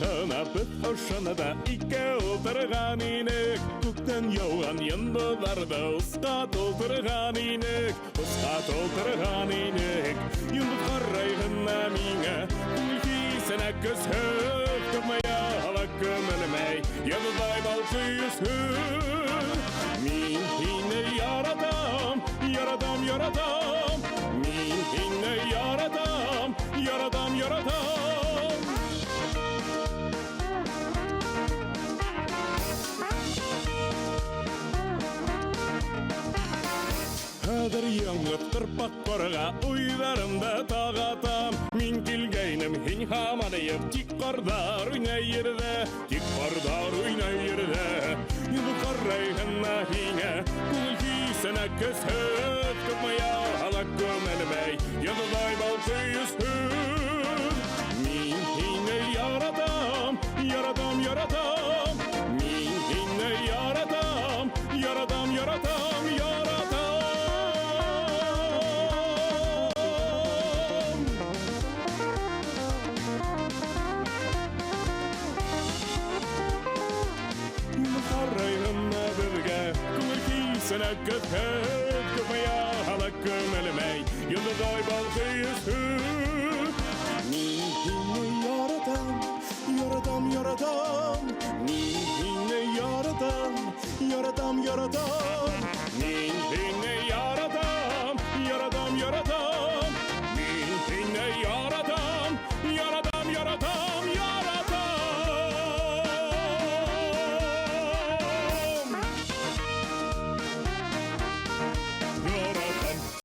Gana bir hoşana da ike oturgan inek Kuktan yaugan yandılarda uskat oturgan inek Uskat oturgan inek Yıldız karayğına mine Kulkisine köshöp Kırmaya hava kömülmey Yanıday balkıyısı Min hine yaradam Yaradam yaradam Min hine yaradam Yaradam yaradam Kadir yanıp tırpak korga uylarımda tağatam Min kilgeynim hin hamanayıp tik kordar oynayırda Tik kordar oynayırda Yılı karayğına hine Kulkisine köshöp Kıpmaya halak gömelmey Yılıday balkıyısı Min hine yaradam Yaradam yaradam Min hine yaradam Yaradam yaradam yaradam Karayğına birge Kulkisine köshöp